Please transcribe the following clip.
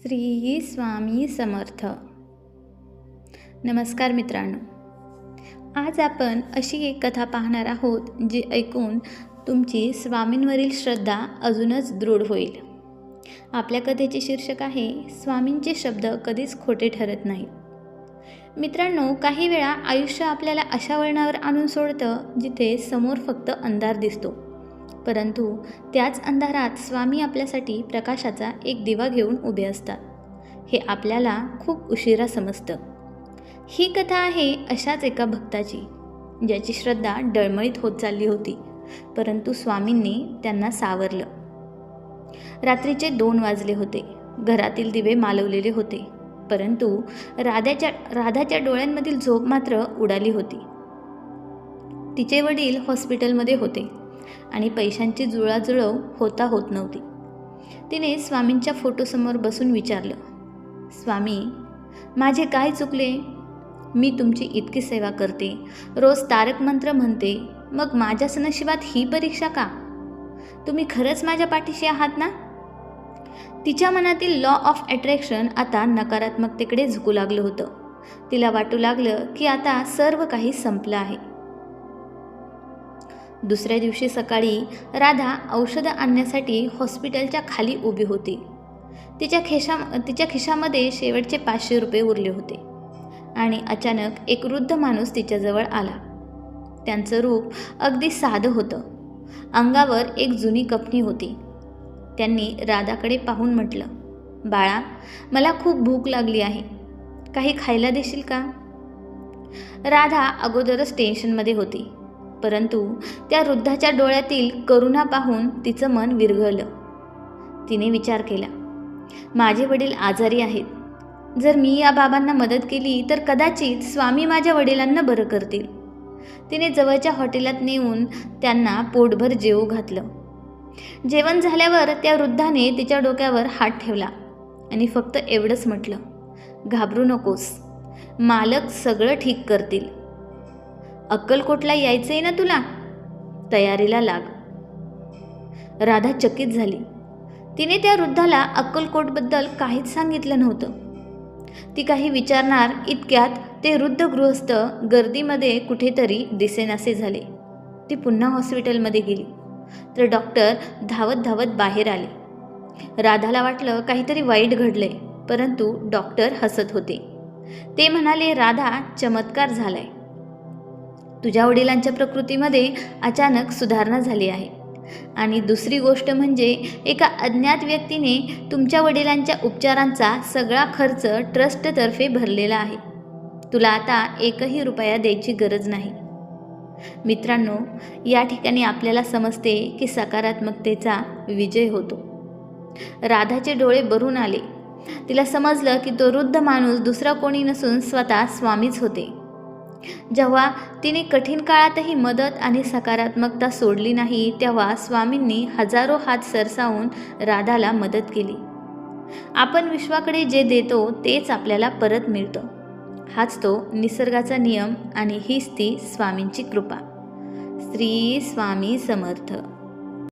श्री स्वामी समर्थ. नमस्कार मित्रांनो, आज आपण अशी एक कथा पाहणार आहोत जी ऐकून तुमची स्वामींवरील श्रद्धा अजूनच दृढ होईल. आपल्या कथेचे शीर्षक आहे स्वामींचे शब्द कधीच खोटे ठरत नाहीत. मित्रांनो, काही वेळा आयुष्य आपल्याला अशा वळणावर आणून सोडतं जिथे समोर फक्त अंधार दिसतो, परंतु त्याच अंधारात स्वामी आपल्यासाठी प्रकाशाचा एक दिवा घेऊन उभे असतात. हे आपल्याला खूप उशिरा समजतं. ही कथा आहे अशाच एका भक्ताची, ज्याची श्रद्धा डळमळीत होत चालली होती, परंतु स्वामींनी त्यांना सावरलं. रात्रीचे 2 वाजले होते. घरातील दिवे मालवलेले होते, परंतु राधाच्या डोळ्यांमधील झोप मात्र उडाली होती. तिचे वडील हॉस्पिटलमध्ये होते आणि पैशांची जुळवाजुळव होत नव्हती. तिने स्वामींच्या फोटोसमोर बसून विचारलं, स्वामी, माझे काय चुकले? मी तुमची इतकी सेवा करते, रोज तारक मंत्र म्हणते, मग माझ्याच नशिबात ही परीक्षा का? तुम्ही खरंच माझ्या पाठीशी आहात ना? तिच्या मनातील लॉ ऑफ अट्रॅक्शन आता नकारात्मकतेकडे झुकू लागलं होतं. तिला वाटू लागलं की आता सर्व काही संपलं आहे. दुसऱ्या दिवशी सकाळी राधा औषधं आणण्यासाठी हॉस्पिटलच्या खाली उभी होती. तिच्या खिशामध्ये शेवटचे 500 रुपये उरले होते आणि अचानक एक वृद्ध माणूस तिच्याजवळ आला. त्यांचं रूप अगदी साधं होतं. अंगावर एक जुनी कपनी होती. त्यांनी राधाकडे पाहून म्हटलं, बाळा, मला खूप भूक लागली आहे, काही खायला देशील का? राधा अगोदरच टेन्शनमध्ये होती, परंतु त्या वृद्धाच्या डोळ्यातील करुणा पाहून तिचं मन विरघळलं. तिने विचार केला, माझे वडील आजारी आहेत. जर मी या बाबांना मदत केली तर कदाचित स्वामी माझ्या वडिलांना बरं करतील. तिने जवळच्या हॉटेलात नेऊन त्यांना पोटभर जेवू घातलं. जेवण झाल्यावर त्या वृद्धाने तिच्या डोक्यावर हात ठेवला आणि फक्त एवढंच म्हटलं, घाबरू नकोस, मालक सगळं ठीक करतील. अक्कलकोटला यायचंय ना तुला? तयारीला लाग. राधा चकित झाली. तिने त्या वृद्धाला अक्कलकोटबद्दल काहीच सांगितलं नव्हतं. ती काही विचारणार इतक्यात ते वृद्ध गृहस्थ गर्दीमध्ये कुठेतरी दिसेनासे झाले. ती पुन्हा हॉस्पिटलमध्ये गेली तर डॉक्टर धावत धावत बाहेर आले. राधाला वाटलं काहीतरी वाईट घडलंय, परंतु डॉक्टर हसत होते. ते म्हणाले, राधा, चमत्कार झालाय. तुझ्या वडिलांच्या प्रकृतीमध्ये अचानक सुधारणा झाली आहे आणि दुसरी गोष्ट म्हणजे एका अज्ञात व्यक्तीने तुमच्या वडिलांच्या उपचारांचा सगळा खर्च ट्रस्टतर्फे भरलेला आहे. तुला आता 1ही रुपया द्यायची गरज नाही. मित्रांनो, या ठिकाणी आपल्याला समजते की सकारात्मकतेचा विजय होतो. राधाचे डोळे भरून आले. तिला समजलं की तो वृद्ध माणूस दुसरा कोणी नसून स्वतः स्वामीच होते. जेव्हा तिने कठीण काळातही मदत आणि सकारात्मकता सोडली नाही, तेव्हा स्वामींनी हजारो हात सरसावून राधाला मदत केली. आपण विश्वाकडे जे देतो तेच आपल्याला परत मिळतं. हाच तो निसर्गाचा नियम आणि हीच ती स्वामींची कृपा. श्री स्वामी समर्थ.